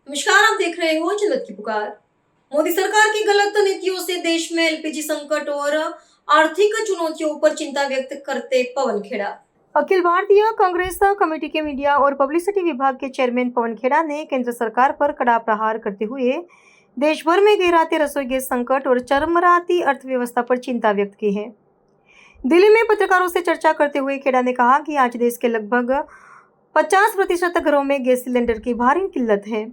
नमस्कार, आप देख रहे हो जनता की पुकार। मोदी सरकार की गलत नीतियों से देश में एलपीजी संकट और आर्थिक चुनौतियों पर चिंता व्यक्त करते पवन खेड़ा। अखिल भारतीय कांग्रेस कमेटी के मीडिया और पब्लिसिटी विभाग के चेयरमैन पवन खेड़ा ने केंद्र सरकार पर कड़ा प्रहार करते हुए देश भर में गहराते रसोई गैस संकट और चरमराती अर्थव्यवस्था पर चिंता व्यक्त की है। दिल्ली में पत्रकारों से चर्चा करते हुए खेड़ा ने कहा कि आज देश के लगभग 50% घरों में गैस सिलेंडर की भारी किल्लत है।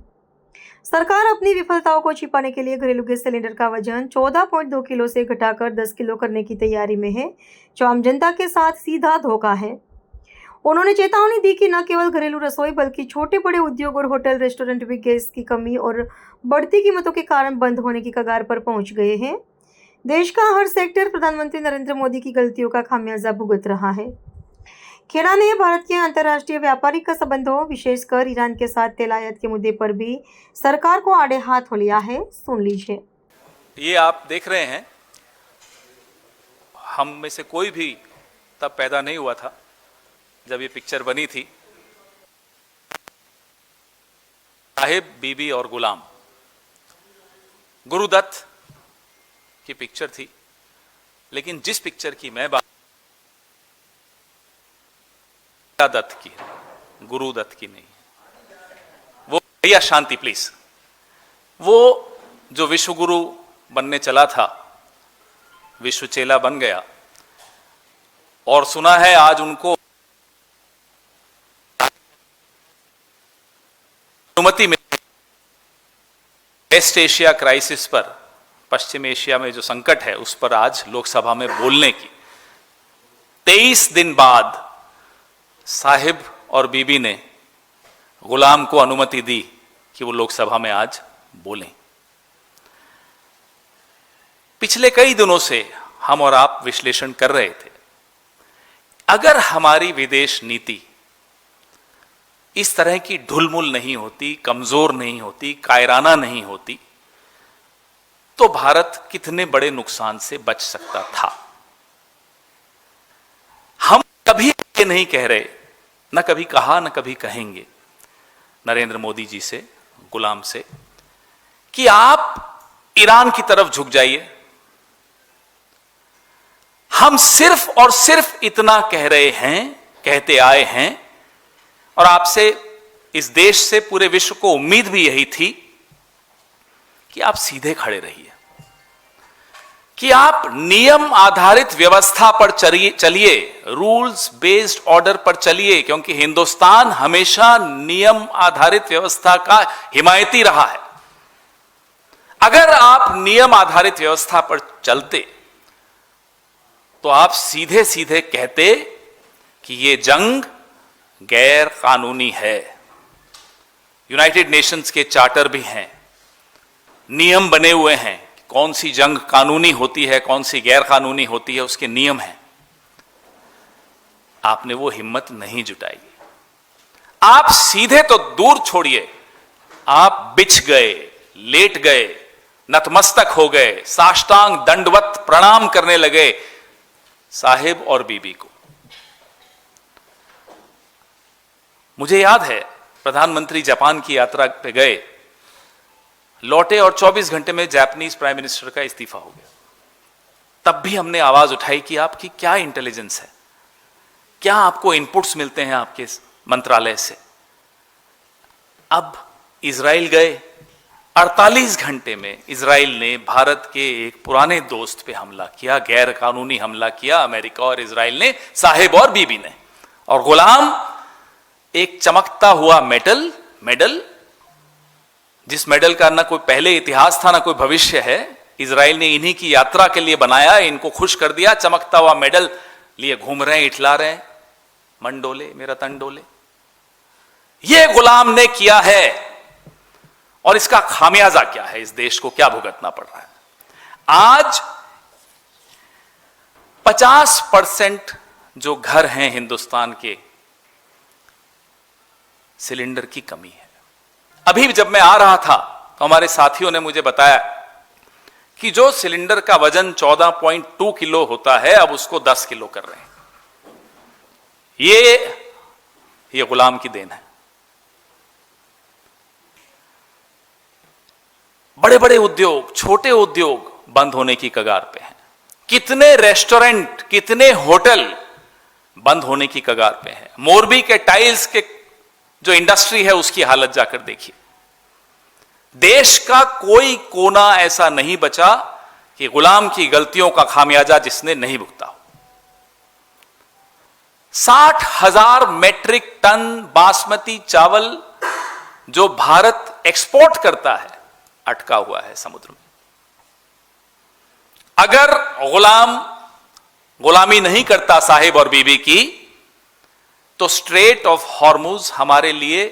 सरकार अपनी विफलताओं को छिपाने के लिए घरेलू गैस सिलेंडर का वजन 14.2 किलो से घटाकर 10 किलो करने की तैयारी में है, जो आम जनता के साथ सीधा धोखा है। उन्होंने चेतावनी दी कि न केवल घरेलू रसोई बल्कि छोटे बड़े उद्योग और होटल रेस्टोरेंट भी गैस की कमी और बढ़ती कीमतों के कारण बंद होने की कगार पर पहुंच गए हैं। देश का हर सेक्टर प्रधानमंत्री नरेंद्र मोदी की गलतियों का खामियाजा भुगत रहा है। खेड़ा ने भारत के अंतर्राष्ट्रीय व्यापारिक संबंधों, विशेषकर ईरान के साथ तेल आयात के मुद्दे पर भी सरकार को आड़े हाथ लिया है। सुन लीजिए। ये आप देख रहे हैं, हम में से कोई भी तब पैदा नहीं हुआ था जब ये पिक्चर बनी थी। साहिब, बीबी और गुलाम, गुरुदत्त की पिक्चर थी, लेकिन जिस पिक्चर की मैं बात दत्त की है, गुरुदत्त की नहीं। वो भैया शांति प्लीज, वो जो विश्व गुरु बनने चला था, विश्व चेला बन गया, और सुना है आज उनको अनुमति मिली वेस्ट एशिया क्राइसिस पर, पश्चिम एशिया में जो संकट है उस पर आज लोकसभा में बोलने की। 23 दिन बाद साहिब और बीबी ने गुलाम को अनुमति दी कि वो लोकसभा में आज बोलें। पिछले कई दिनों से हम और आप विश्लेषण कर रहे थे, अगर हमारी विदेश नीति इस तरह की ढुलमुल नहीं होती, कमजोर नहीं होती, कायराना नहीं होती, तो भारत कितने बड़े नुकसान से बच सकता था। हम कभी ये नहीं कह रहे, न कभी कहा, न कभी कहेंगे नरेंद्र मोदी जी से, गुलाम से, कि आप ईरान की तरफ झुक जाइए। हम सिर्फ और सिर्फ इतना कह रहे हैं, कहते आए हैं, और आपसे, इस देश से, पूरे विश्व को उम्मीद भी यही थी कि आप सीधे खड़े रहिए, कि आप नियम आधारित व्यवस्था पर चलिए, रूल्स बेस्ड ऑर्डर पर चलिए, क्योंकि हिंदुस्तान हमेशा नियम आधारित व्यवस्था का हिमायती रहा है। अगर आप नियम आधारित व्यवस्था पर चलते तो आप सीधे सीधे कहते कि ये जंग गैर कानूनी है। यूनाइटेड नेशंस के चार्टर भी हैं, नियम बने हुए हैं, कौन सी जंग कानूनी होती है, कौन सी गैर कानूनी होती है, उसके नियम हैं। आपने वो हिम्मत नहीं जुटाई। आप सीधे तो दूर छोड़िए, आप बिछ गए, लेट गए, नतमस्तक हो गए, साष्टांग दंडवत प्रणाम करने लगे साहिब और बीबी को। मुझे याद है, प्रधानमंत्री जापान की यात्रा पे गए, लौटे और 24 घंटे में जापानीज प्राइम मिनिस्टर का इस्तीफा हो गया। तब भी हमने आवाज उठाई कि आपकी क्या इंटेलिजेंस है, क्या आपको इनपुट्स मिलते हैं आपके मंत्रालय से। अब इजराइल गए, 48 घंटे में इजराइल ने भारत के एक पुराने दोस्त पे हमला किया, गैर कानूनी हमला किया, अमेरिका और इजराइल ने, साहिब और बीबी ने। और गुलाम एक चमकता हुआ मेडल, जिस मेडल का ना कोई पहले इतिहास था ना कोई भविष्य है, इजराइल ने इन्हीं की यात्रा के लिए बनाया, इनको खुश कर दिया, चमकता हुआ मेडल लिए घूम रहे हैं, इठला रहे हैं, मन डोले मेरा तन डोले। ये गुलाम ने किया है, और इसका खामियाजा क्या है, इस देश को क्या भुगतना पड़ रहा है। आज 50% जो घर हैं हिंदुस्तान के, सिलेंडर की कमी है। अभी जब मैं आ रहा था तो हमारे साथियों ने मुझे बताया कि जो सिलेंडर का वजन 14.2 किलो होता है, अब उसको 10 किलो कर रहे हैं। ये गुलाम की देन है। बड़े बड़े उद्योग, छोटे उद्योग बंद होने की कगार पे हैं। कितने रेस्टोरेंट, कितने होटल बंद होने की कगार पे हैं। मोरबी के टाइल्स के जो इंडस्ट्री है उसकी हालत जाकर देखिए। देश का कोई कोना ऐसा नहीं बचा कि गुलाम की गलतियों का खामियाजा जिसने नहीं भुगता हो। 60,000 मैट्रिक टन बासमती चावल जो भारत एक्सपोर्ट करता है अटका हुआ है समुद्र में। अगर गुलामी नहीं करता साहिब और बीबी की, तो स्ट्रेट ऑफ हॉर्मुज हमारे लिए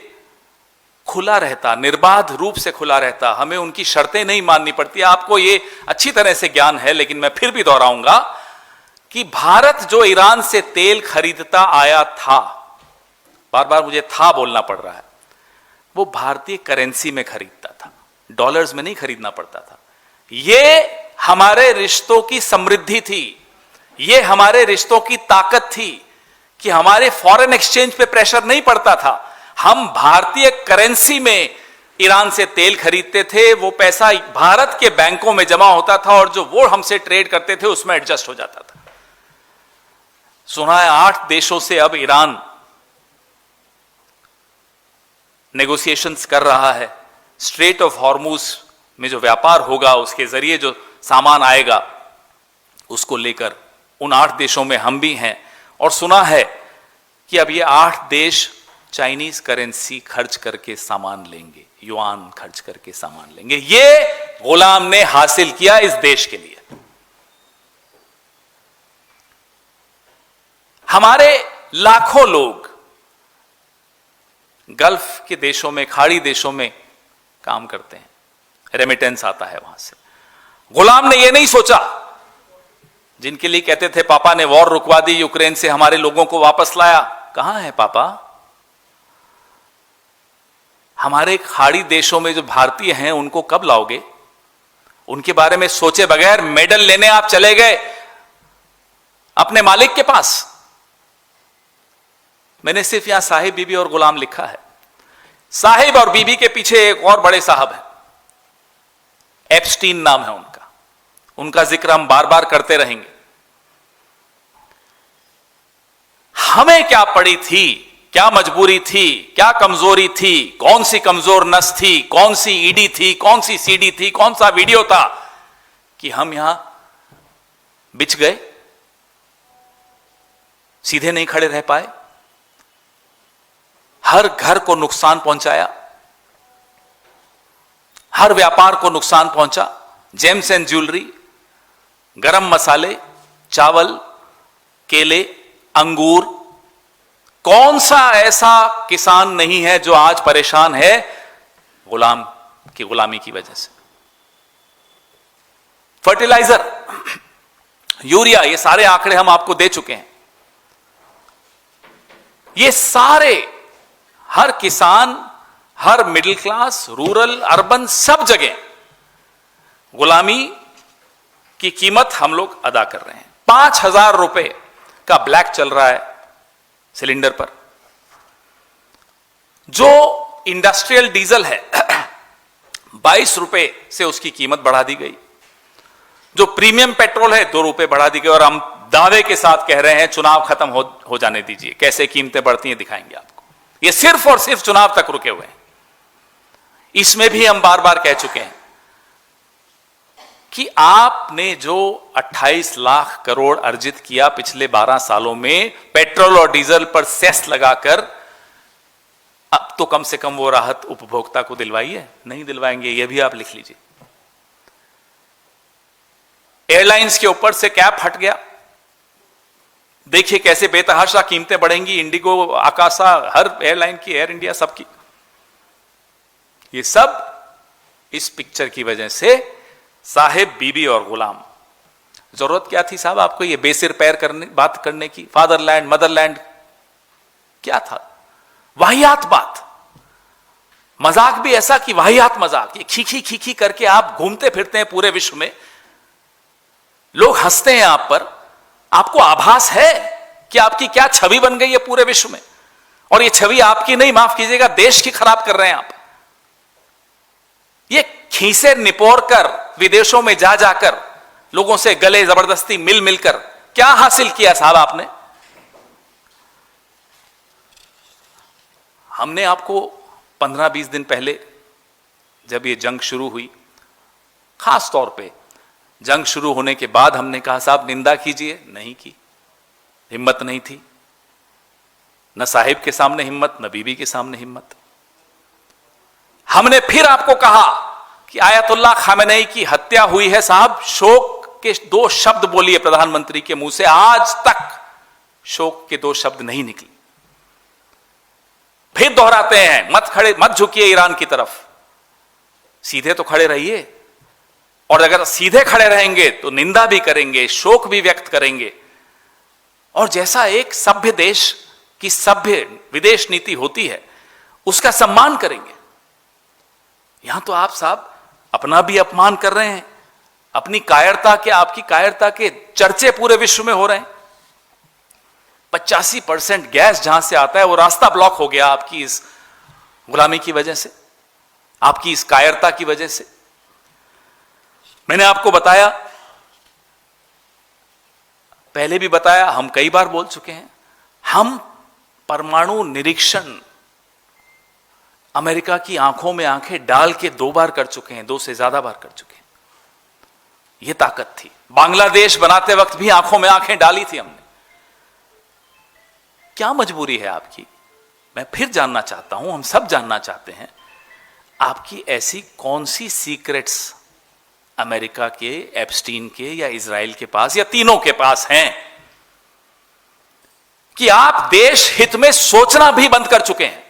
खुला रहता, निर्बाध रूप से खुला रहता। हमें उनकी शर्तें नहीं माननी पड़ती। आपको ये अच्छी तरह से ज्ञान है, लेकिन मैं फिर भी दोहराऊंगा कि भारत जो ईरान से तेल खरीदता आया था, बार बार मुझे था बोलना पड़ रहा है, वो भारतीय करेंसी में खरीदता था, डॉलर्स में नहीं खरीदना पड़ता था। ये हमारे रिश्तों की समृद्धि थी, ये हमारे रिश्तों की ताकत थी कि हमारे फॉरेन एक्सचेंज पे प्रेशर नहीं पड़ता था। हम भारतीय करेंसी में ईरान से तेल खरीदते थे, वो पैसा भारत के बैंकों में जमा होता था और जो वो हमसे ट्रेड करते थे उसमें एडजस्ट हो जाता था। सुना है 8 देशों से अब ईरान नेगोशिएशंस कर रहा है। स्ट्रेट ऑफ हॉर्मुज में जो व्यापार होगा, उसके जरिए जो सामान आएगा, उसको लेकर उन 8 देशों में हम भी हैं। और सुना है कि अब ये 8 देश चाइनीज करेंसी खर्च करके सामान लेंगे, युआन खर्च करके सामान लेंगे। ये गुलाम ने हासिल किया इस देश के लिए। हमारे लाखों लोग गल्फ के देशों में, खाड़ी देशों में काम करते हैं, रेमिटेंस आता है वहां से। गुलाम ने यह नहीं सोचा, जिनके लिए कहते थे पापा ने वॉर रुकवा दी, यूक्रेन से हमारे लोगों को वापस लाया। कहां है पापा? हमारे खाड़ी देशों में जो भारतीय हैं उनको कब लाओगे? उनके बारे में सोचे बगैर मेडल लेने आप चले गए अपने मालिक के पास। मैंने सिर्फ यहां साहिब, बीबी और गुलाम लिखा है। साहिब और बीबी के पीछे एक और बड़े साहब हैं, एप्स्टीन नाम है उनका। उनका जिक्र हम बार बार करते रहेंगे। हमें क्या पड़ी थी, क्या मजबूरी थी, क्या कमजोरी थी, कौन सी कमजोर नस थी, कौन सी ईडी थी, कौन सी सीडी थी, कौन सा वीडियो था कि हम यहां बिछ गए, सीधे नहीं खड़े रह पाए, हर घर को नुकसान पहुंचाया, हर व्यापार को नुकसान पहुंचा। जेम्स एंड ज्वेलरी, गरम मसाले, चावल, केले, अंगूर, कौन सा ऐसा किसान नहीं है जो आज परेशान है गुलाम की गुलामी की वजह से। फर्टिलाइजर, यूरिया, ये सारे आंकड़े हम आपको दे चुके हैं। ये सारे, हर किसान, हर मिडिल क्लास, रूरल, अर्बन, सब जगह गुलामी की कीमत हम लोग अदा कर रहे हैं। 5,000 रुपए का ब्लैक चल रहा है सिलेंडर पर। जो इंडस्ट्रियल डीजल है 22 रुपए से उसकी कीमत बढ़ा दी गई। जो प्रीमियम पेट्रोल है 2 रुपए बढ़ा दी गई। और हम दावे के साथ कह रहे हैं चुनाव खत्म हो जाने दीजिए, कैसे कीमतें बढ़ती हैं दिखाएंगे आपको। ये सिर्फ और सिर्फ चुनाव तक रुके हुए हैं। इसमें भी हम बार बार कह चुके हैं कि आपने जो 28 लाख करोड़ अर्जित किया पिछले 12 सालों में पेट्रोल और डीजल पर सेस लगाकर, अब तो कम से कम वो राहत उपभोक्ता को दिलवाई है? नहीं दिलवाएंगे, ये भी आप लिख लीजिए। एयरलाइंस के ऊपर से कैप हट गया, देखिए कैसे बेतहाशा कीमतें बढ़ेंगी। इंडिगो, आकाशा, हर एयरलाइन की, एयर इंडिया, सबकी। ये सब इस पिक्चर की वजह से साहिब, बीबी और गुलाम। जरूरत क्या थी साहब आपको ये बेसिर पैर बात करने की? फादरलैंड, मदरलैंड, क्या था? वाहियात बात, मजाक भी ऐसा कि वाहियात मजाक। ये खीखी खीखी करके आप घूमते फिरते हैं पूरे विश्व में, लोग हंसते हैं आप पर। आपको आभास है कि आपकी क्या छवि बन गई है पूरे विश्व में? और ये छवि आपकी नहीं, माफ कीजिएगा, देश की खराब कर रहे हैं आप। ये खीसे निपोर कर विदेशों में जा जाकर लोगों से गले जबरदस्ती मिल मिलकर क्या हासिल किया साहब आपने? हमने आपको 15-20 दिन पहले जब ये जंग शुरू हुई, खास तौर पे जंग शुरू होने के बाद हमने कहा साहब निंदा कीजिए, नहीं की, हिम्मत नहीं थी, न साहिब के सामने हिम्मत, न बीबी के सामने हिम्मत। हमने फिर आपको कहा कि आयतुल्लाह खामेनेई की हत्या हुई है साहब, शोक के 2 शब्द बोलिए प्रधानमंत्री के मुंह से, आज तक शोक के 2 शब्द नहीं निकले। फिर दोहराते हैं मत झुकिए ईरान की तरफ, सीधे तो खड़े रहिए, और अगर सीधे खड़े रहेंगे तो निंदा भी करेंगे, शोक भी व्यक्त करेंगे, और जैसा एक सभ्य देश की सभ्य विदेश नीति होती है उसका सम्मान करेंगे। यहां तो आप साहब अपना भी अपमान कर रहे हैं, अपनी कायरता के, आपकी कायरता के चर्चे पूरे विश्व में हो रहे हैं। 85% गैस जहां से आता है वो रास्ता ब्लॉक हो गया आपकी इस गुलामी की वजह से, आपकी इस कायरता की वजह से। मैंने आपको बताया, पहले भी बताया, हम कई बार बोल चुके हैं, हम परमाणु निरीक्षण अमेरिका की आंखों में आंखें डाल के 2 बार कर चुके हैं, 2 से ज्यादा बार कर चुके हैं। यह ताकत थी। बांग्लादेश बनाते वक्त भी आंखों में आंखें डाली थी हमने। क्या मजबूरी है आपकी? मैं फिर जानना चाहता हूं, हम सब जानना चाहते हैं, आपकी ऐसी कौन सी सीक्रेट्स अमेरिका के, एप्स्टीन के या इजराइल के पास या तीनों के पास हैं कि आप देश हित में सोचना भी बंद कर चुके हैं,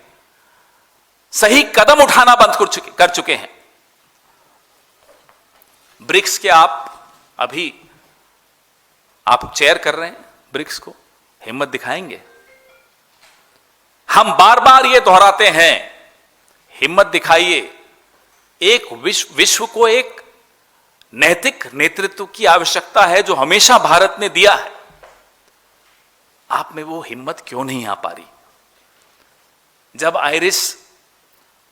सही कदम उठाना बंद कर चुके हैं। ब्रिक्स के अभी आप चेयर कर रहे हैं ब्रिक्स को, हिम्मत दिखाएंगे? हम बार बार ये दोहराते हैं, हिम्मत दिखाइए। एक विश्व को एक नैतिक नेतृत्व की आवश्यकता है जो हमेशा भारत ने दिया है। आप में वो हिम्मत क्यों नहीं आ पा रही? जब आइरिस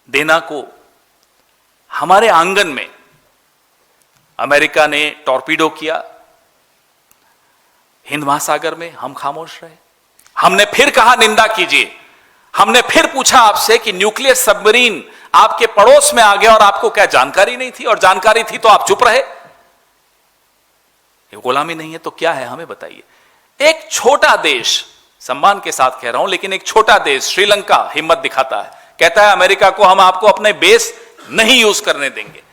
देना को हमारे आंगन में अमेरिका ने टॉर्पीडो किया हिंद महासागर में, हम खामोश रहे। हमने फिर कहा निंदा कीजिए, हमने फिर पूछा आपसे कि न्यूक्लियर सबमरीन आपके पड़ोस में आ गया और आपको क्या जानकारी नहीं थी? और जानकारी थी तो आप चुप रहे। ये गुलामी नहीं है तो क्या है, हमें बताइए। एक छोटा देश, सम्मान के साथ कह रहा हूं, लेकिन एक छोटा देश श्रीलंका हिम्मत दिखाता है, कहता है अमेरिका को हम आपको अपने बेस नहीं यूज करने देंगे।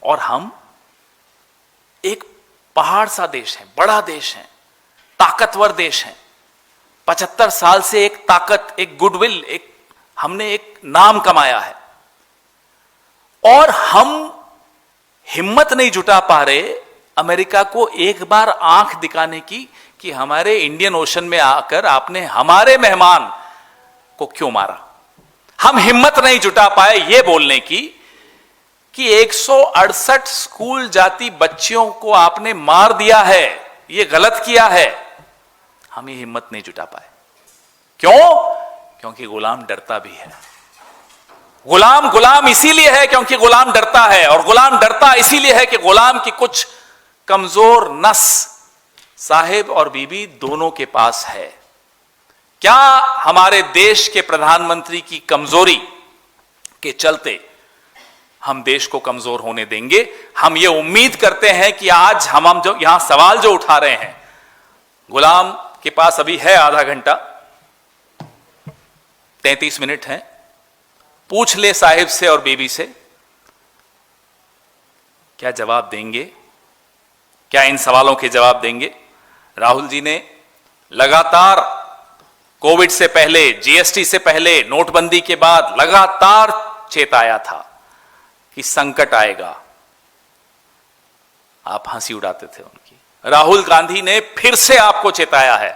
और हम एक पहाड़ सा देश है, बड़ा देश है, ताकतवर देश है, 75 साल से एक ताकत, एक गुडविल, हमने एक नाम कमाया है, और हम हिम्मत नहीं जुटा पा रहे अमेरिका को एक बार आंख दिखाने की कि हमारे इंडियन ओशन में आकर आपने हमारे मेहमान को क्यों मारा। हम हिम्मत नहीं जुटा पाए यह बोलने की कि 168 स्कूल जाती बच्चियों को आपने मार दिया है, यह गलत किया है। हम ये हिम्मत नहीं जुटा पाए। क्यों? क्योंकि गुलाम डरता भी है। गुलाम इसीलिए है क्योंकि गुलाम डरता है, और गुलाम डरता इसीलिए है कि गुलाम की कुछ कमजोर नस साहिब और बीबी दोनों के पास है। क्या हमारे देश के प्रधानमंत्री की कमजोरी के चलते हम देश को कमजोर होने देंगे? हम ये उम्मीद करते हैं कि आज हम जो यहां सवाल जो उठा रहे हैं, गुलाम के पास अभी है आधा घंटा, 33 मिनट है, पूछ ले साहिब से और बीबी से, क्या जवाब देंगे? क्या इन सवालों के जवाब देंगे? राहुल जी ने लगातार कोविड से पहले, जीएसटी से पहले, नोटबंदी के बाद लगातार चेताया था कि संकट आएगा। आप हंसी उड़ाते थे उनकी। राहुल गांधी ने फिर से आपको चेताया है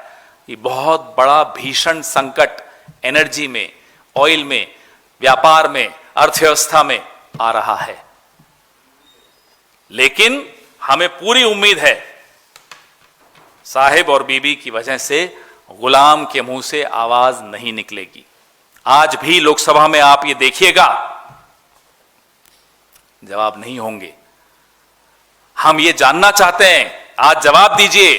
कि बहुत बड़ा भीषण संकट एनर्जी में, ऑयल में, व्यापार में, अर्थव्यवस्था में आ रहा है। लेकिन हमें पूरी उम्मीद है साहिब और बीबी की वजह से गुलाम के मुंह से आवाज नहीं निकलेगी। आज भी लोकसभा में आप ये देखिएगा, जवाब नहीं होंगे। हम ये जानना चाहते हैं, आज जवाब दीजिए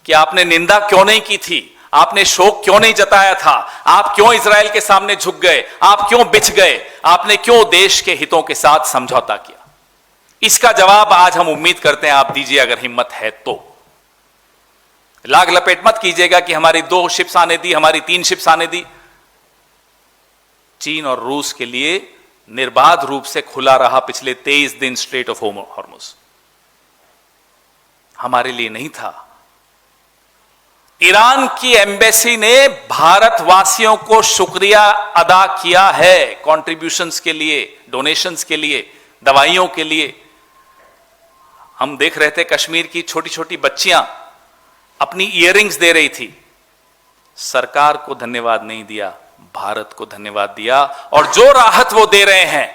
कि आपने निंदा क्यों नहीं की थी, आपने शोक क्यों नहीं जताया था, आप क्यों इजराइल के सामने झुक गए, आप क्यों बिछ गए, आपने क्यों देश के हितों के साथ समझौता किया। इसका जवाब आज हम उम्मीद करते हैं आप दीजिए, अगर हिम्मत है तो। लाग लपेट मत कीजिएगा कि हमारी 2 शिप्स आने दी, हमारी 3 शिप्स आने दी। चीन और रूस के लिए निर्बाध रूप से खुला रहा पिछले 23 दिन स्ट्रेट ऑफ हॉर्मुज, हमारे लिए नहीं था। ईरान की एम्बेसी ने भारतवासियों को शुक्रिया अदा किया है, कंट्रीब्यूशंस के लिए, डोनेशंस के लिए, दवाइयों के लिए। हम देख रहे थे कश्मीर की छोटी छोटी बच्चियां अपनी इयररिंग्स दे रही थी, सरकार को धन्यवाद नहीं दिया, भारत को धन्यवाद दिया। और जो राहत वो दे रहे हैं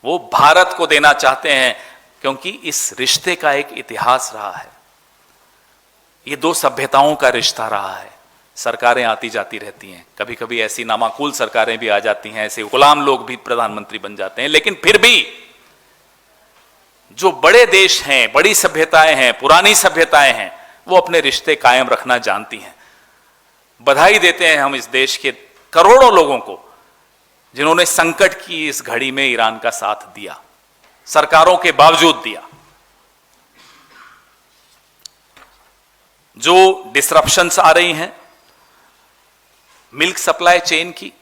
वो भारत को देना चाहते हैं, क्योंकि इस रिश्ते का एक इतिहास रहा है। ये 2 सभ्यताओं का रिश्ता रहा है। सरकारें आती जाती रहती हैं, कभी कभी ऐसी नामाकूल सरकारें भी आ जाती हैं, ऐसे गुलाम लोग भी प्रधानमंत्री बन जाते हैं, लेकिन फिर भी जो बड़े देश हैं, बड़ी सभ्यताएं हैं, पुरानी सभ्यताएं हैं, वो अपने रिश्ते कायम रखना जानती हैं। बधाई देते हैं हम इस देश के करोड़ों लोगों को जिन्होंने संकट की इस घड़ी में ईरान का साथ दिया, सरकारों के बावजूद दिया। जो डिसरप्शंस आ रही हैं मिल्क सप्लाई चेन की,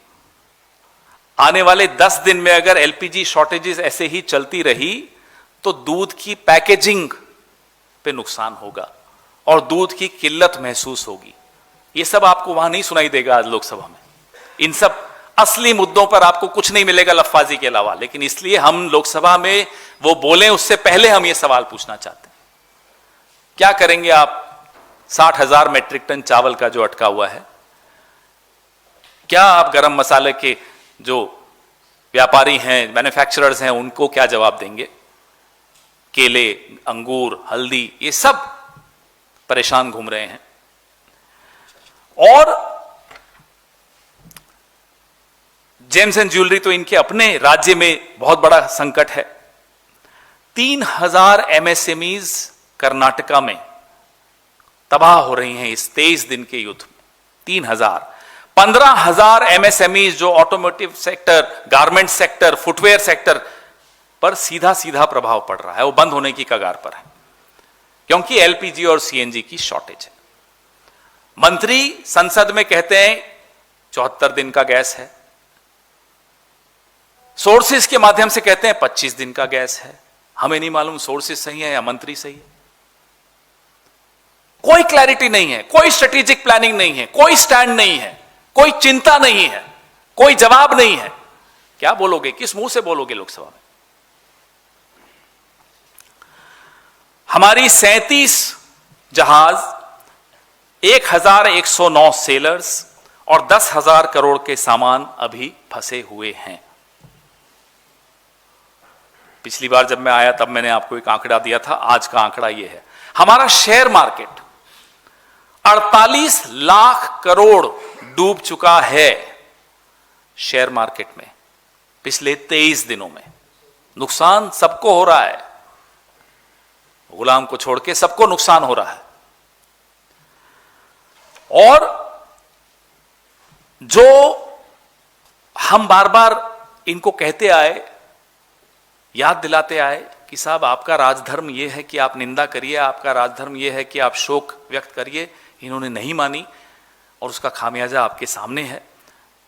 आने वाले 10 दिन में अगर एलपीजी शॉर्टेजेस ऐसे ही चलती रही तो दूध की पैकेजिंग पे नुकसान होगा और दूध की किल्लत महसूस होगी। ये सब आपको वहां नहीं सुनाई देगा आज लोकसभा में। इन सब असली मुद्दों पर आपको कुछ नहीं मिलेगा लफ्फाजी के अलावा, लेकिन इसलिए हम लोकसभा में वो बोलें उससे पहले हम ये सवाल पूछना चाहते हैं, क्या करेंगे आप 60,000 मेट्रिक टन चावल का जो अटका हुआ है? क्या आप गरम मसाले के जो व्यापारी हैं, मैन्युफैक्चरर्स हैं, उनको क्या जवाब देंगे? केले, अंगूर, हल्दी, ये सब परेशान घूम रहे हैं। और जेम्स एंड ज्वेलरी तो इनके अपने राज्य में बहुत बड़ा संकट है। 3,000 एमएसएमईज कर्नाटका में तबाह हो रही हैं इस 23 दिन के युद्ध में। 3,000, 15,000 एमएसएमईज जो automotive sector, garment sector, footwear sector पर सीधा सीधा प्रभाव पड़ रहा है, वो बंद होने की कगार पर है, क्योंकि एलपीजी और सीएनजी की शॉर्टेज है। मंत्री संसद में कहते हैं 74 दिन का गैस है, सोर्सेस के माध्यम से कहते हैं 25 दिन का गैस है। हमें नहीं मालूम सोर्सेस सही है या मंत्री सही है। कोई क्लैरिटी नहीं है, कोई स्ट्रेटेजिक प्लानिंग नहीं है, कोई स्टैंड नहीं है, कोई चिंता नहीं है, कोई जवाब नहीं है। क्या बोलोगे, किस मुंह से बोलोगे लोकसभा में? हमारी 37 जहाज, 1,109 सेलर्स और 10,000 करोड़ के सामान अभी फंसे हुए हैं। पिछली बार जब मैं आया तब मैंने आपको एक आंकड़ा दिया था, आज का आंकड़ा यह है। हमारा शेयर मार्केट 48 लाख करोड़ डूब चुका है शेयर मार्केट में पिछले 23 दिनों में। नुकसान सबको हो रहा है, गुलाम को छोड़ के सबको नुकसान हो रहा है। और जो हम बार बार इनको कहते आए, याद दिलाते आए कि साहब आपका राजधर्म यह है कि आप निंदा करिए, आपका राजधर्म यह है कि आप शोक व्यक्त करिए, इन्होंने नहीं मानी और उसका खामियाजा आपके सामने है,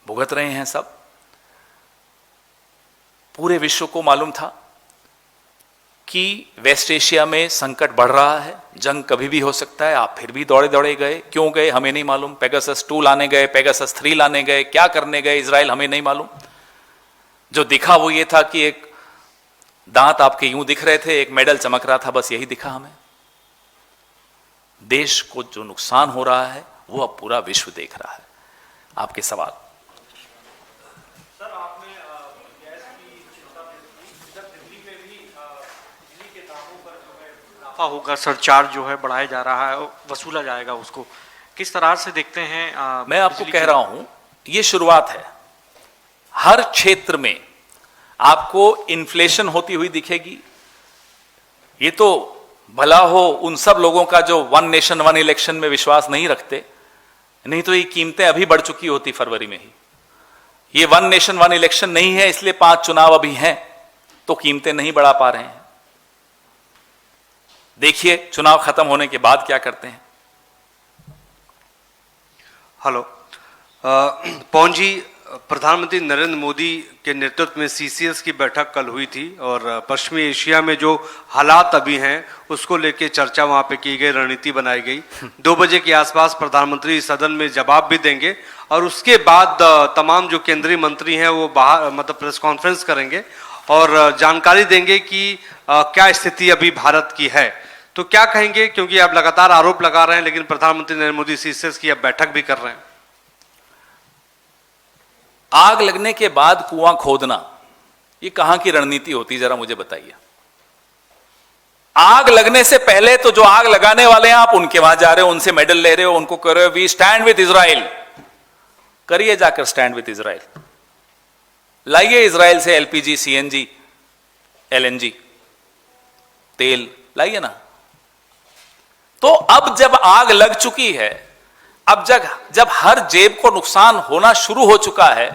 भुगत रहे हैं सब। पूरे विश्व को मालूम था कि वेस्ट एशिया में संकट बढ़ रहा है, जंग कभी भी हो सकता है, आप फिर भी दौड़े दौड़े गए। क्यों गए हमें नहीं मालूम। पेगासस 2 लाने गए, पेगासस 3 लाने गए, क्या करने गए इजराइल हमें नहीं मालूम। जो दिखा वो ये था कि एक दांत आपके यूं दिख रहे थे, एक मेडल चमक रहा था, बस यही दिखा हमें। देश को जो नुकसान हो रहा है वो अब पूरा विश्व देख रहा है। आपके सवाल। सर, आपने गैस की चिंता इधर दिल्ली में भी बिजली के दामों पर जो है इजाफा होगा, सरचार्ज जो है बढ़ाया जा रहा है, वसूला जाएगा उसको, किस तरह से देखते हैं? मैं आपको कह रहा हूं ये शुरुआत है। हर क्षेत्र में आपको इन्फ्लेशन होती हुई दिखेगी। ये तो भला हो उन सब लोगों का जो वन नेशन वन इलेक्शन में विश्वास नहीं रखते, नहीं तो ये कीमतें अभी बढ़ चुकी होती फरवरी में ही। ये वन नेशन वन इलेक्शन नहीं है, इसलिए 5 चुनाव अभी हैं तो कीमतें नहीं बढ़ा पा रहे हैं। देखिए चुनाव खत्म होने के बाद क्या करते हैं। हेलो पवन जी, प्रधानमंत्री नरेंद्र मोदी के नेतृत्व में सीसीएस की बैठक कल हुई थी और पश्चिमी एशिया में जो हालात अभी हैं उसको लेके चर्चा वहां पे की गई, रणनीति बनाई गई। 2 बजे के आसपास प्रधानमंत्री सदन में जवाब भी देंगे और उसके बाद तमाम जो केंद्रीय मंत्री हैं वो बाहर मतलब प्रेस कॉन्फ्रेंस करेंगे और जानकारी देंगे कि क्या स्थिति अभी भारत की है। तो क्या कहेंगे, क्योंकि आप लगातार आरोप लगा रहे हैं लेकिन प्रधानमंत्री नरेंद्र मोदी सीसीएस की अब बैठक भी कर रहे हैं। आग लगने के बाद कुआं खोदना ये कहां की रणनीति होती है, जरा मुझे बताइए। आग लगने से पहले तो जो आग लगाने वाले हैं आप उनके वहां जा रहे हो, उनसे मेडल ले रहे हो, उनको कह रहे हो वी स्टैंड विद इजराइल। करिए जाकर स्टैंड विद इजराइल, लाइए इजराइल से एलपीजी सीएनजी एलएनजी तेल लाइए ना। तो अब जब आग लग चुकी है, अब जब हर जेब को नुकसान होना शुरू हो चुका है,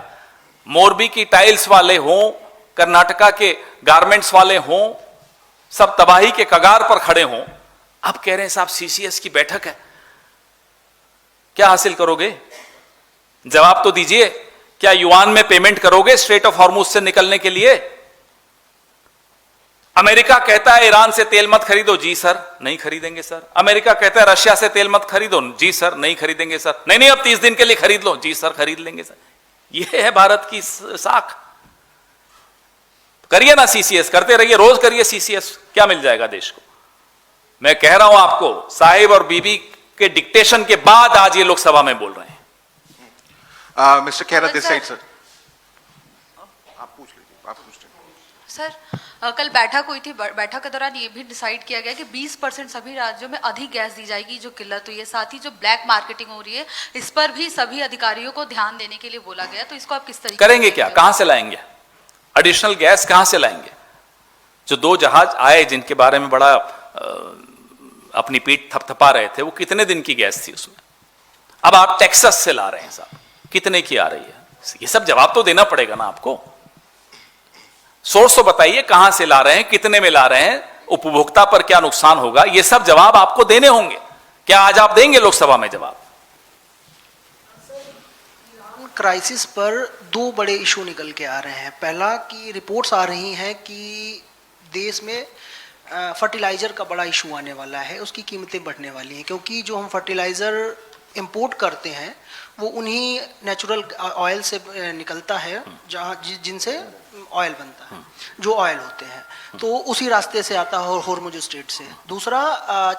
मोरबी की टाइल्स वाले हों, कर्नाटका के गारमेंट्स वाले हों, सब तबाही के कगार पर खड़े हों, अब कह रहे हैं साहब सीसीएस की बैठक है। क्या हासिल करोगे? जवाब तो दीजिए। क्या युआन में पेमेंट करोगे स्ट्रेट ऑफ हॉर्मुज से निकलने के लिए? अमेरिका कहता है ईरान से तेल मत खरीदो, जी सर नहीं खरीदेंगे सर। अमेरिका कहता है रशिया से तेल मत खरीदो, जी सर नहीं खरीदेंगे सर। नहीं अब 30 दिन के लिए खरीद लो, जी सर खरीद लेंगे सर। यह है भारत की साख। करिए ना सीसीएस, करते रहिए, रोज करिए सीसीएस, क्या मिल जाएगा देश को। मैं कह रहा हूं आपको, साहिब और बीबी के डिक्टेशन के बाद आज ये लोकसभा में बोल रहे हैं। Mister Khera this side sir, आप पूछ लीजिए, आप पूछ लीजिए। सर कल बैठक हुई थी, बैठक के दौरान ये भी डिसाइड किया गया कि 20% सभी राज्यों में अधिक गैस दी जाएगी जो किल्लत हुई है। साथ ही जो ब्लैक मार्केटिंग हो रही है इस पर भी सभी अधिकारियों को ध्यान देने के लिए बोला गया। तो इसको आप किस तरीके करेंगे? क्या कहां से लाएंगे एडिशनल गैस, कहां से लाएंगे? जो 2 जहाज आए जिनके बारे में बड़ा अपनी पीठ थपथपा रहे थे, वो कितने दिन की गैस थी उसमें? अब आप टेक्सास से ला रहे हैं साहब, कितने की आ रही है? ये सब जवाब तो देना पड़ेगा ना आपको। सोर्स तो बताइए, कहां से ला रहे हैं, कितने में ला रहे हैं, उपभोक्ता पर क्या नुकसान होगा, ये सब जवाब आपको देने होंगे। क्या आज आप देंगे लोकसभा में जवाब? क्राइसिस पर 2 बड़े इशू निकल के आ रहे हैं। पहला कि रिपोर्ट्स आ रही हैं कि देश में फर्टिलाइज़र का बड़ा इशू आने वाला है, उसकी कीमतें बढ़ने वाली हैं, क्योंकि जो हम फर्टिलाइज़र इंपोर्ट करते हैं वो उन्हीं नेचुरल ऑयल से निकलता है जहाँ जिनसे ऑयल बनता है, जो ऑयल होते हैं, तो उसी रास्ते से आता है होर्मुज स्ट्रेट से। दूसरा,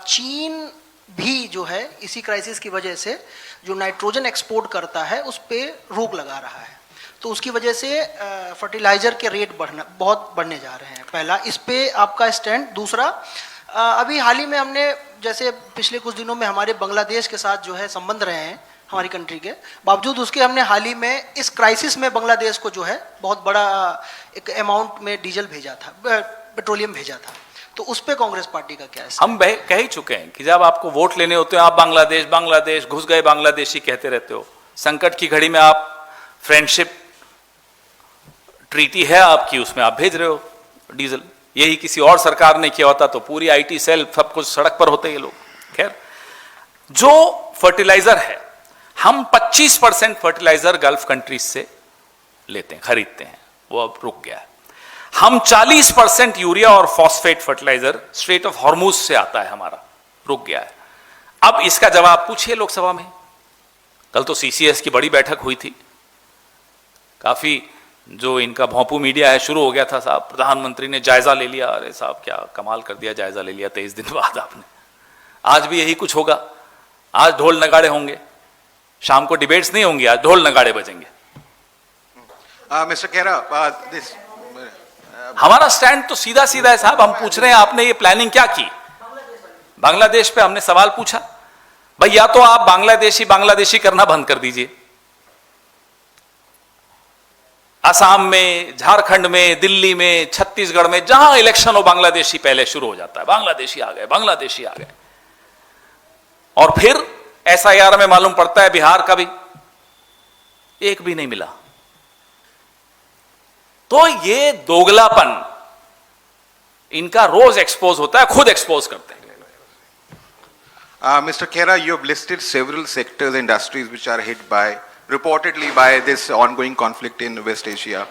चीन भी जो है इसी क्राइसिस की वजह से जो नाइट्रोजन एक्सपोर्ट करता है उस पर रोक लगा रहा है, तो उसकी वजह से फर्टिलाइज़र के रेट बहुत बढ़ने जा रहे हैं। पहला, इस पे आपका स्टैंड। दूसरा, अभी हाल ही में हमने जैसे पिछले कुछ दिनों में हमारे बांग्लादेश के साथ जो है संबंध रहे हैं हमारी कंट्री के, बावजूद उसके हमने हाल ही में इस क्राइसिस में बांग्लादेश को जो है बहुत बड़ा एक अमाउंट में डीजल भेजा था, पेट्रोलियम भेजा था। तो उस पे कांग्रेस पार्टी का क्या है? हम कह ही चुके हैं कि जब आपको वोट लेने होते हैं आप बांग्लादेश घुस गए बांग्लादेशी कहते रहते हो। संकट की घड़ी में आप फ्रेंडशिप ट्रीटी है आपकी, उसमें आप भेज रहे हो डीजल। यही किसी और सरकार ने किया होता तो पूरी आईटी सेल सब कुछ सड़क पर होते ये लोग। खैर, जो फर्टिलाइजर है, हम 25% फर्टिलाइजर गल्फ कंट्रीज से लेते हैं, खरीदते हैं, वो अब रुक गया है। हम 40% यूरिया और phosphate fertiliser strait of Hormuz से आता है हमारा, रुक गया है। अब इसका जवाब पूछिए लोकसभा में। कल तो सीसीएस की बड़ी बैठक हुई थी, काफी जो इनका भोंपू मीडिया है शुरू हो गया था साहब, प्रधानमंत्री ने जायजा ले लिया। अरे साहब क्या कमाल कर दिया, जायजा ले लिया 23 दिन बाद आपने। आज भी यही कुछ होगा, आज ढोल नगाड़े होंगे, शाम को डिबेट्स नहीं होंगी, आज ढोल नगाड़े बजेंगे। मिस्टर खेरा, हमारा स्टैंड तो सीधा सीधा है साहब। हम पूछ रहे हैं आपने ये प्लानिंग क्या की? बांग्लादेश पे हमने सवाल पूछा, भाई या तो आप बांग्लादेशी करना बंद कर दीजिए। असम में, झारखंड में, दिल्ली में, छत्तीसगढ़ में, जहां इलेक्शन हो बांग्लादेशी पहले शुरू हो जाता है, बांग्लादेशी आ गए, बांग्लादेशी आ गए। और फिर SIR में मालूम पड़ता है बिहार का भी एक भी नहीं मिला। तो ये दोगलापन इनका रोज एक्सपोज होता है, खुद एक्सपोज करते हैं। Mr. Khera, you have listed several sectors, industries which are hit reportedly by this ongoing conflict in West Asia.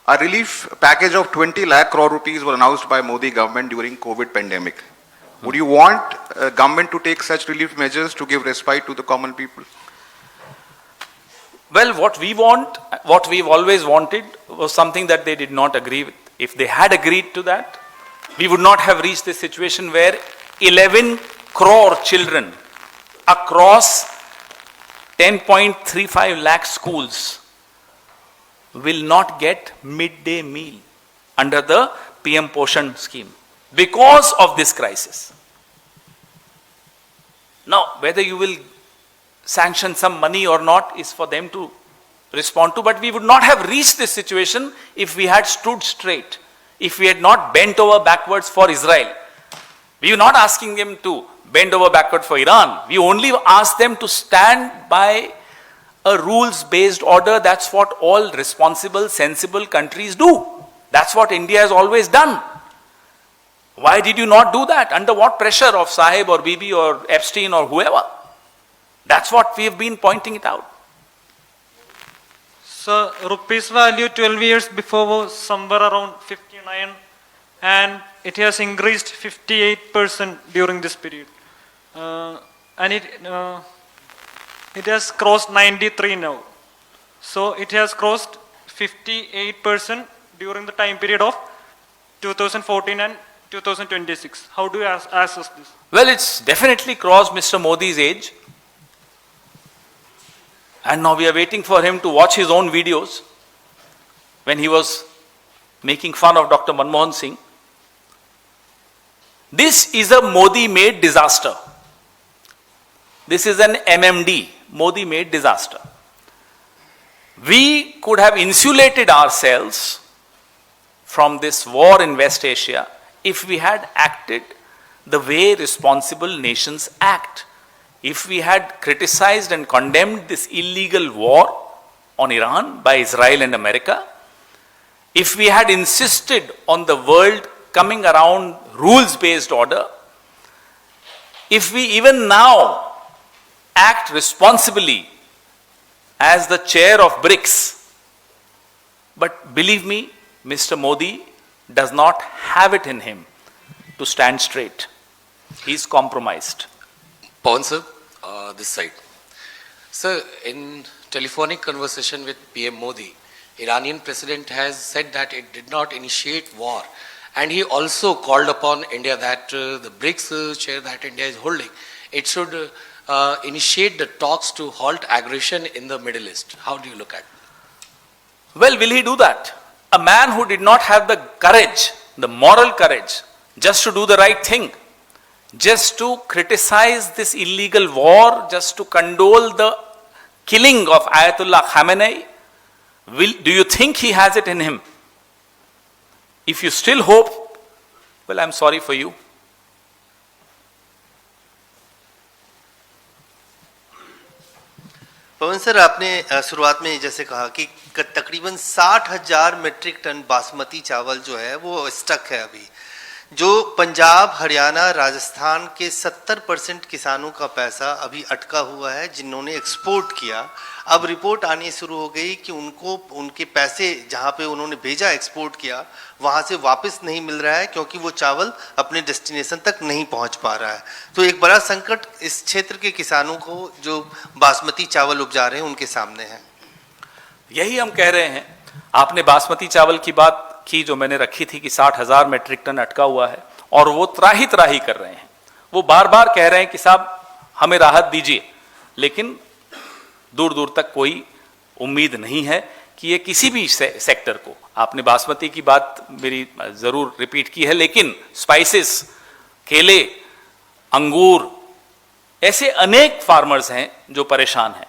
A relief package of 20 lakh crore rupees was announced by Modi government during COVID pandemic. Would you want government to take such relief measures to give respite to the common people? Well, what we've always wanted was something that they did not agree with. If they had agreed to that, we would not have reached this situation where 11 crore children across 10.35 lakh schools will not get midday meal under the PM Poshan scheme because of this crisis. Now, whether you will sanction some money or not is for them to respond to, but we would not have reached this situation if we had stood straight, if we had not bent over backwards for Israel. We were not asking them to bend over backward for Iran. We only asked them to stand by a rules-based order. That's what all responsible, sensible countries do. That's what India has always done. Why did you not do that? Under what pressure of Sahib or Bibi or Epstein or whoever? That's what we have been pointing it out. So rupees value 12 years before was somewhere around 59 and it has increased 58% during this period. And it has crossed 93 now. So it has crossed 58% during the time period of 2014 and 2026. How do you assess this? Well, it's definitely crossed Mr. Modi's age. And now we are waiting for him to watch his own videos when he was making fun of Dr. Manmohan Singh. This is a Modi-made disaster. This is an MMD, Modi-made disaster. We could have insulated ourselves from this war in West Asia if we had acted the way responsible nations act. If we had criticized and condemned this illegal war on Iran by Israel and America, if we had insisted on the world coming around rules-based order, if we even now act responsibly as the chair of BRICS, but believe me, Mr. Modi does not have it in him to stand straight. He is compromised. Pawan sir, this side. Sir, in telephonic conversation with PM Modi, Iranian president has said that it did not initiate war, and he also called upon India that the BRICS chair that India is holding, it should initiate the talks to halt aggression in the Middle East. How do you look at it? Well, will he do that? A man who did not have the courage, the moral courage, just to do the right thing, just to criticize this illegal war, just to condole the killing of Ayatollah Khamenei, do you think he has it in him? If you still hope, well, I'm sorry for you. Pawan sir, आपने शुरुआत में जैसे कहा कि तकरीबन 60,000 metric ton basmati चावल जो है वो स्टक है अभी, जो पंजाब, हरियाणा, राजस्थान के 70% किसानों का पैसा अभी अटका हुआ है जिन्होंने एक्सपोर्ट किया। अब रिपोर्ट आनी शुरू हो गई कि उनको उनके पैसे जहां पे उन्होंने भेजा एक्सपोर्ट किया वहां से वापस नहीं मिल रहा है क्योंकि वो चावल अपने डेस्टिनेशन तक नहीं पहुंच पा रहा है। तो एक बड़ा संकट इस क्षेत्र के किसानों को जो बासमती चावल उपजा रहे हैं उनके सामने है। यही हम कह रहे हैं। आपने बासमती चावल की बात की जो मैंने रखी थी कि 60,000 मीट्रिक टन अटका हुआ है और वो त्राही त्राही कर रहे हैं। वो बार बार कह रहे हैं कि साहब हमें राहत दीजिए, लेकिन दूर दूर तक कोई उम्मीद नहीं है कि ये किसी भी सेक्टर को, आपने बासमती की बात मेरी जरूर रिपीट की है, लेकिन स्पाइसेस, केले, अंगूर, ऐसे अनेक फार्मर्स हैं जो परेशान हैं।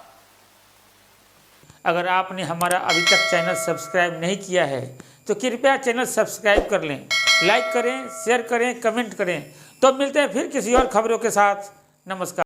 अगर आपने हमारा अभी तक चैनल सब्सक्राइब नहीं किया है तो कृपया चैनल सब्सक्राइब कर लें, लाइक करें, शेयर करें, कमेंट करें। तो मिलते हैं फिर किसी और खबरों के साथ। नमस्कार।